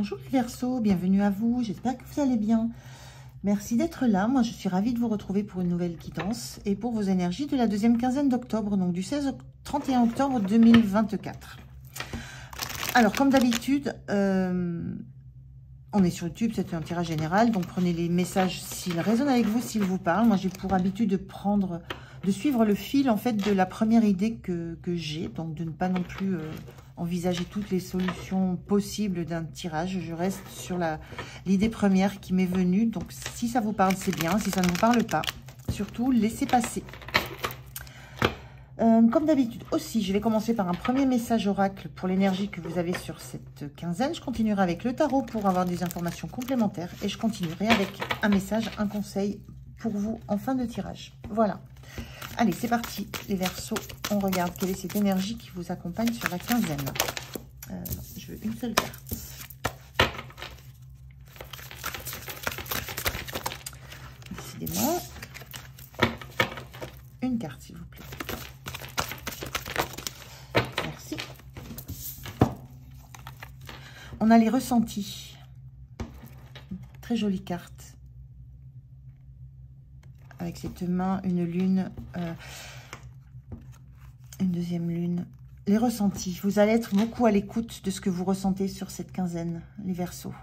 Bonjour les Verseaux, bienvenue à vous, j'espère que vous allez bien. Merci d'être là, moi je suis ravie de vous retrouver pour une nouvelle guidance et pour vos énergies de la deuxième quinzaine d'octobre, donc du 16 au 31 octobre 2024. Alors comme d'habitude, on est sur YouTube, c'est un tirage général, donc prenez les messages s'ils résonnent avec vous, s'ils vous parlent. Moi j'ai pour habitude de suivre le fil en fait de la première idée que j'ai, donc de ne pas non plus envisager toutes les solutions possibles d'un tirage. Je reste sur l'idée première qui m'est venue, donc si ça vous parle c'est bien, si ça ne vous parle pas, surtout laissez passer. Comme d'habitude aussi, je vais commencer par un premier message oracle pour l'énergie que vous avez sur cette quinzaine. Je continuerai avec le tarot pour avoir des informations complémentaires et je continuerai avec un message, un conseil pour vous en fin de tirage. Voilà. Allez, c'est parti les Verseaux. On regarde quelle est cette énergie qui vous accompagne sur la quinzaine. Je veux une seule carte. Décidément. Une carte, s'il vous plaît. Merci. On a les ressentis. Très jolie carte. Avec cette main, une lune, une deuxième lune. Les ressentis. Vous allez être beaucoup à l'écoute de ce que vous ressentez sur cette quinzaine, les Verseaux.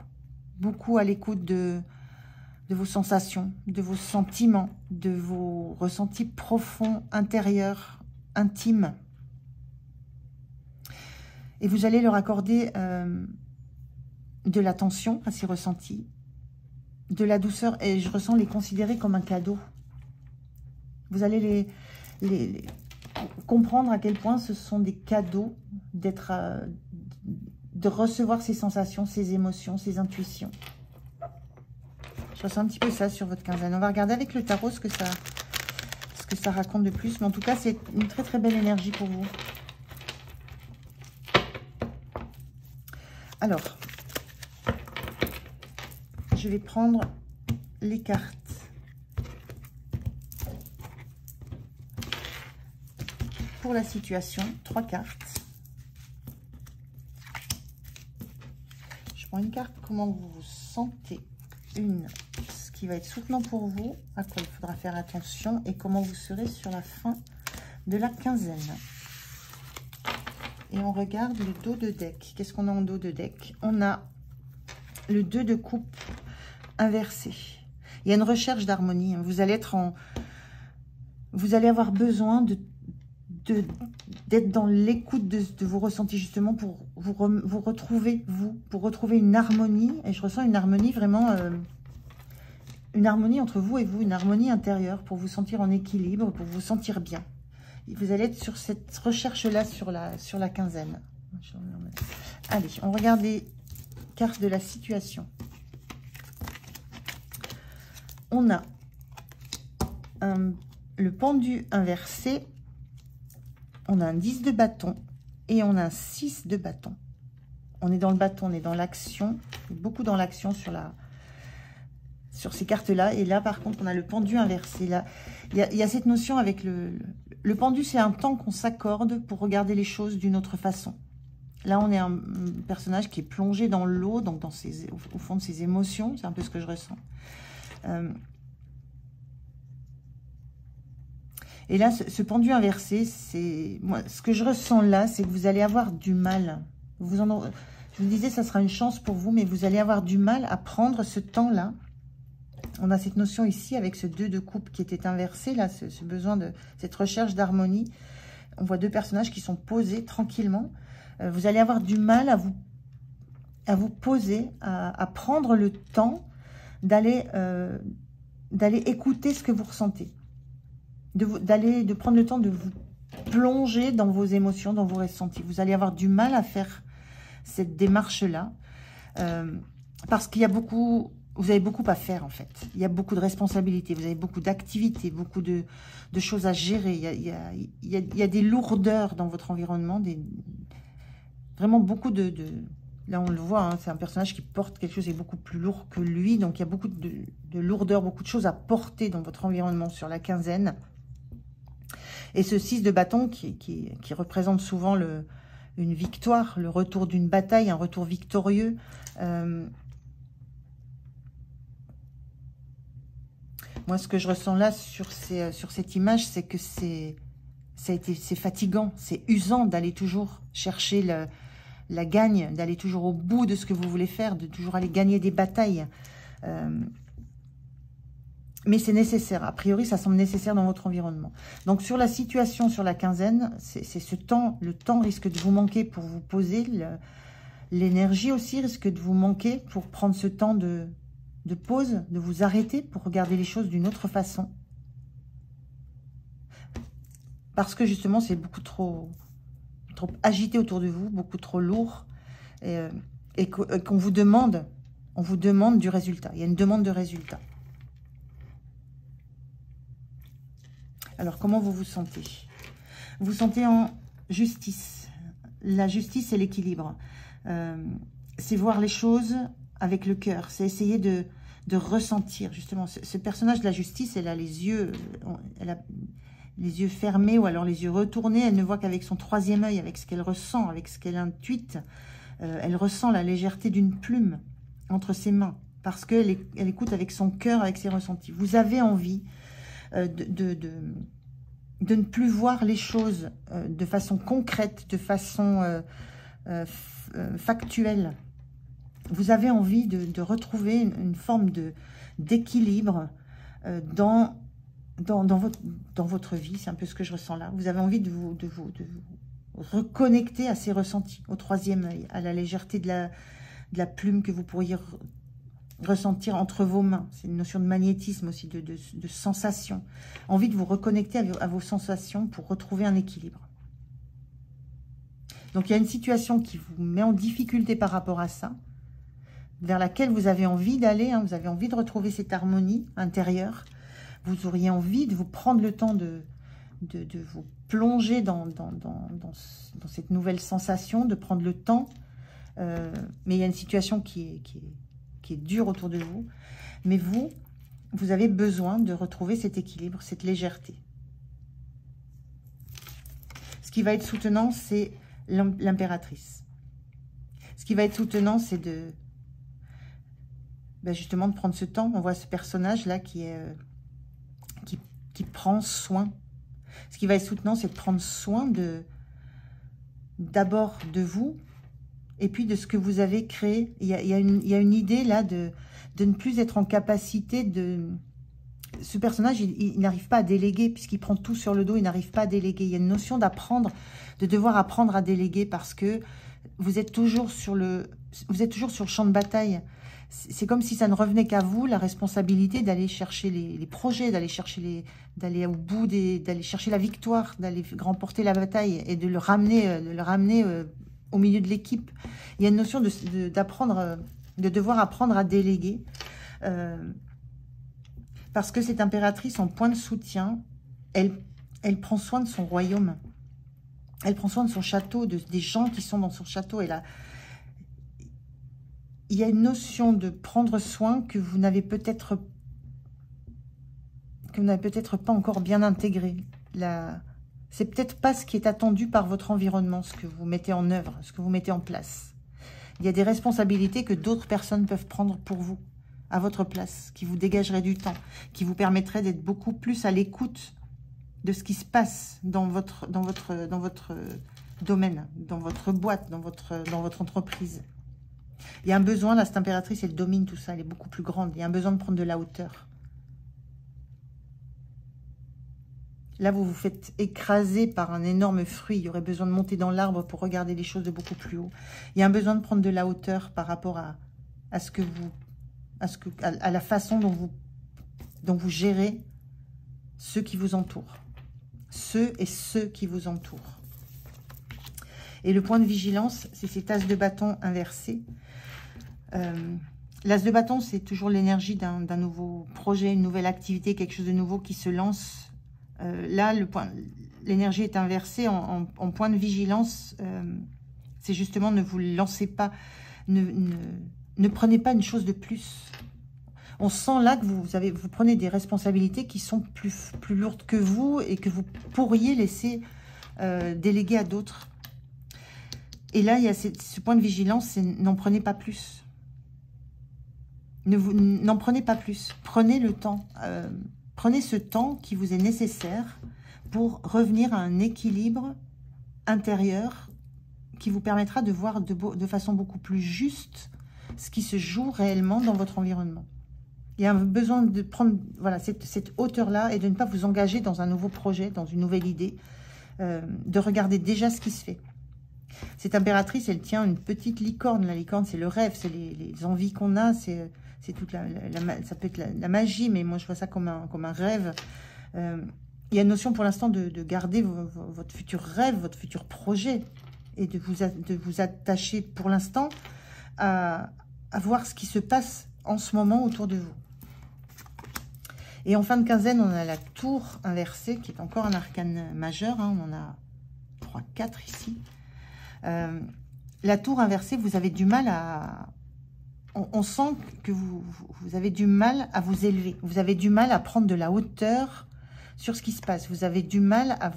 Beaucoup à l'écoute de vos sensations, de vos sentiments, de vos ressentis profonds, intérieurs, intimes. Et vous allez leur accorder de l'attention à ces ressentis, de la douceur, et je ressens les considérer comme un cadeau. Vous allez les comprendre à quel point ce sont des cadeaux de recevoir ces sensations, ces émotions, ces intuitions. Je ressens un petit peu ça sur votre quinzaine. On va regarder avec le tarot ce que ça raconte de plus. Mais en tout cas, c'est une très très belle énergie pour vous. Alors, je vais prendre les cartes. Pour la situation, 3 cartes. Je prends une carte, comment vous vous sentez. Une, ce qui va être soutenant pour vous, à quoi il faudra faire attention et comment vous serez sur la fin de la quinzaine. Et on regarde le dos de deck. Qu'est-ce qu'on a en dos de deck? On a le 2 de coupe inversé. Il y a une recherche d'harmonie. Vous allez avoir besoin d'être dans l'écoute de vos ressentis, justement, pour vous retrouver, pour retrouver une harmonie. Et je ressens une harmonie vraiment, une harmonie entre vous et vous, une harmonie intérieure, pour vous sentir en équilibre, pour vous sentir bien. Et vous allez être sur cette recherche-là sur la quinzaine. Allez, on regarde les cartes de la situation. On a le pendu inversé. On a un 10 de bâton et on a un 6 de bâton. On est dans le bâton, on est dans l'action, beaucoup dans l'action sur ces cartes-là. Et là, par contre, on a le pendu inversé. Là, il y a cette notion avec le pendu, c'est un temps qu'on s'accorde pour regarder les choses d'une autre façon. Là, on est un personnage qui est plongé dans l'eau, donc au fond de ses émotions. C'est un peu ce que je ressens. Et là, ce pendu inversé, moi, ce que je ressens là, c'est que vous allez avoir du mal. Je vous disais, ça sera une chance pour vous, mais vous allez avoir du mal à prendre ce temps-là. On a cette notion ici avec ce 2 de coupe qui était inversé, là, ce besoin de cette recherche d'harmonie. On voit 2 personnages qui sont posés tranquillement. Vous allez avoir du mal à vous poser, à prendre le temps d'aller écouter ce que vous ressentez. De prendre le temps de vous plonger dans vos émotions, dans vos ressentis. Vous allez avoir du mal à faire cette démarche-là parce qu'il y a vous avez beaucoup à faire en fait. Il y a beaucoup de responsabilités, vous avez beaucoup d'activités, beaucoup de choses à gérer. Il y a des lourdeurs dans votre environnement, vraiment beaucoup là, on le voit, hein, c'est un personnage qui porte quelque chose qui est beaucoup plus lourd que lui. Donc, il y a beaucoup de lourdeur, beaucoup de choses à porter dans votre environnement sur la quinzaine. Et ce 6 de bâton qui représente souvent une victoire, le retour d'une bataille, un retour victorieux. Moi, ce que je ressens là sur cette image, c'est que c'est fatigant, c'est usant d'aller toujours chercher la gagne, d'aller toujours au bout de ce que vous voulez faire, de toujours aller gagner des batailles. Mais c'est nécessaire. A priori, ça semble nécessaire dans votre environnement. Donc, sur la situation, sur la quinzaine, c'est ce temps. Le temps risque de vous manquer pour vous poser. L'énergie aussi risque de vous manquer pour prendre ce temps de pause, de vous arrêter pour regarder les choses d'une autre façon. Parce que justement, c'est beaucoup trop agité autour de vous, beaucoup trop lourd. Et qu'on vous demande, on vous demande du résultat. Il y a une demande de résultat. Alors, comment vous vous sentez? Vous vous sentez en justice. La justice, c'est l'équilibre. C'est voir les choses avec le cœur. C'est essayer de ressentir, justement. Ce personnage de la justice, elle a les yeux fermés ou alors les yeux retournés. Elle ne voit qu'avec son troisième œil, avec ce qu'elle ressent, avec ce qu'elle intuite. Elle ressent la légèreté d'une plume entre ses mains parce qu'elle écoute avec son cœur, avec ses ressentis. Vous avez envie de ne plus voir les choses de façon concrète, de façon factuelle. Vous avez envie de retrouver une forme d'équilibre dans votre vie. C'est un peu ce que je ressens là. Vous avez envie de vous reconnecter à ces ressentis, au troisième œil, à la légèreté de la plume que vous pourriez ressentir entre vos mains. C'est une notion de magnétisme aussi, de sensation. Envie de vous reconnecter à vos sensations pour retrouver un équilibre. Donc il y a une situation qui vous met en difficulté par rapport à ça, vers laquelle vous avez envie d'aller, hein, vous avez envie de retrouver cette harmonie intérieure. Vous auriez envie de vous prendre le temps de vous plonger dans cette nouvelle sensation, de prendre le temps. Mais il y a une situation qui est dure autour de vous. Mais vous avez besoin de retrouver cet équilibre, cette légèreté. Ce qui va être soutenant, c'est l'impératrice. Ce qui va être soutenant, c'est justement de prendre ce temps. On voit ce personnage-là qui prend soin. Ce qui va être soutenant, c'est de prendre soin d'abord de vous, et puis de ce que vous avez créé. Il y a une idée là de ne plus être en capacité de... Ce personnage, il n'arrive pas à déléguer, puisqu'il prend tout sur le dos, il n'arrive pas à déléguer. Il y a une notion d'apprendre, de devoir apprendre à déléguer, parce que vous êtes toujours sur le champ de bataille. C'est comme si ça ne revenait qu'à vous, la responsabilité d'aller chercher les projets, d'aller au bout, d'aller chercher la victoire, d'aller remporter la bataille et de le ramener au milieu de l'équipe. Il y a une notion de devoir apprendre à déléguer. Parce que cette impératrice, en point de soutien, elle prend soin de son royaume. Elle prend soin de son château, des gens qui sont dans son château. Il y a une notion de prendre soin que vous n'avez peut-être pas encore bien intégrée. C'est peut-être pas ce qui est attendu par votre environnement, ce que vous mettez en œuvre, ce que vous mettez en place. Il y a des responsabilités que d'autres personnes peuvent prendre pour vous, à votre place, qui vous dégageraient du temps, qui vous permettraient d'être beaucoup plus à l'écoute de ce qui se passe dans votre domaine, dans votre boîte, dans votre entreprise. Il y a un besoin, là, cette impératrice, elle domine tout ça, elle est beaucoup plus grande. Il y a un besoin de prendre de la hauteur. Là, vous vous faites écraser par un énorme fruit. Il y aurait besoin de monter dans l'arbre pour regarder les choses de beaucoup plus haut. Il y a un besoin de prendre de la hauteur par rapport à la façon dont vous gérez ceux qui vous entourent. Ceux qui vous entourent. Et le point de vigilance, c'est cet as de bâton inversé. L'as de bâton, c'est toujours l'énergie d'un nouveau projet, une nouvelle activité, quelque chose de nouveau qui se lance. Là, l'énergie est inversée en point de vigilance. C'est justement ne vous lancez pas, ne prenez pas une chose de plus. On sent là que vous prenez des responsabilités qui sont plus lourdes que vous et que vous pourriez laisser déléguer à d'autres. Et là, il y a ce point de vigilance, c'est n'en prenez pas plus. N'en prenez pas plus. Prenez le temps. Prenez ce temps qui vous est nécessaire pour revenir à un équilibre intérieur qui vous permettra de voir de façon beaucoup plus juste ce qui se joue réellement dans votre environnement. Il y a un besoin de prendre voilà, cette hauteur-là et de ne pas vous engager dans un nouveau projet, dans une nouvelle idée, de regarder déjà ce qui se fait. Cette impératrice, elle tient une petite licorne. La licorne, c'est le rêve, c'est les envies qu'on a, c'est toute ça peut être la magie, mais moi je vois ça comme un rêve. Il y a une notion pour l'instant de garder votre futur rêve, votre futur projet, et de vous attacher pour l'instant à voir ce qui se passe en ce moment autour de vous. Et en fin de quinzaine, on a la tour inversée, qui est encore un arcane majeur. Hein, on en a 3, 4 ici. La tour inversée, vous avez du mal à... On sent que vous avez du mal à vous élever. Vous avez du mal à prendre de la hauteur sur ce qui se passe. Vous avez du mal à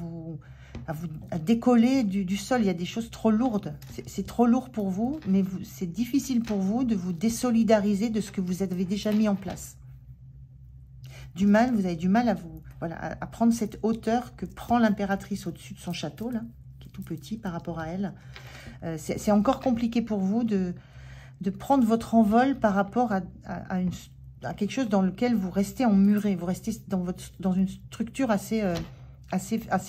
décoller du sol. Il y a des choses trop lourdes. C'est trop lourd pour vous, mais c'est difficile pour vous de vous désolidariser de ce que vous avez déjà mis en place. Vous avez du mal à prendre cette hauteur que prend l'impératrice au-dessus de son château, là, qui est tout petit par rapport à elle. C'est encore compliqué pour vous de prendre votre envol par rapport à quelque chose dans lequel vous restez emmuré, vous restez dans une structure assez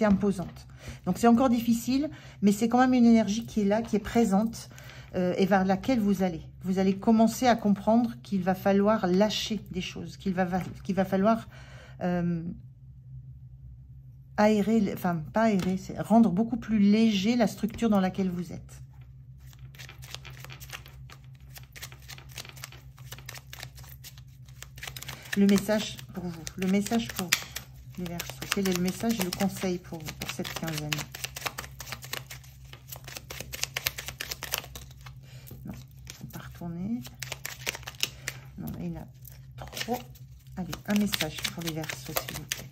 imposante. Donc c'est encore difficile, mais c'est quand même une énergie qui est là, qui est présente, et vers laquelle vous allez. Vous allez commencer à comprendre qu'il va falloir lâcher des choses, qu'il va falloir aérer, enfin pas aérer, c'est rendre beaucoup plus léger la structure dans laquelle vous êtes. Le message pour vous, le message pour les Verseaux. Quel est le message et le conseil pour vous, pour cette quinzaine? Non, il ne faut pas retourner. Non, là, il y en a trop. Allez, un message pour les Verseaux, s'il vous plaît.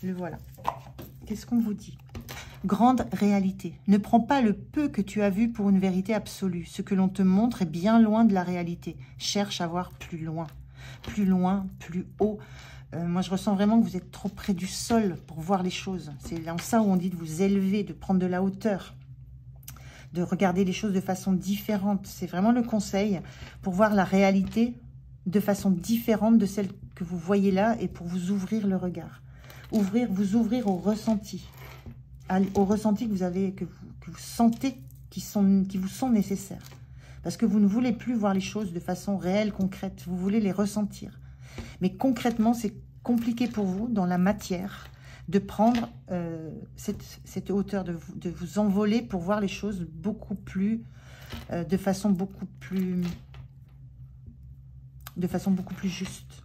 Le voilà. Qu'est-ce qu'on vous dit? Grande réalité. Ne prends pas le peu que tu as vu pour une vérité absolue. Ce que l'on te montre est bien loin de la réalité. Cherche à voir plus loin, plus haut. Moi, je ressens vraiment que vous êtes trop près du sol pour voir les choses. C'est en ça où on dit de vous élever, de prendre de la hauteur, de regarder les choses de façon différente. C'est vraiment le conseil pour voir la réalité de façon différente de celle que vous voyez là et pour vous ouvrir le regard. Vous ouvrir au ressenti que vous avez, que vous sentez, qui vous sont nécessaires. Parce que vous ne voulez plus voir les choses de façon réelle, concrète. Vous voulez les ressentir. Mais concrètement, c'est compliqué pour vous, dans la matière, de prendre cette hauteur, de vous envoler pour voir les choses beaucoup plus, de façon beaucoup plus juste.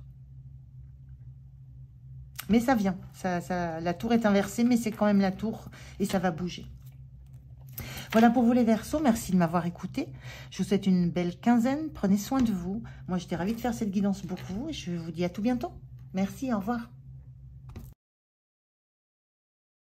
Mais ça vient. La tour est inversée, mais c'est quand même la tour et ça va bouger. Voilà pour vous les Verseaux. Merci de m'avoir écouté. Je vous souhaite une belle quinzaine. Prenez soin de vous. Moi, j'étais ravie de faire cette guidance pour vous et je vous dis à tout bientôt. Merci, au revoir.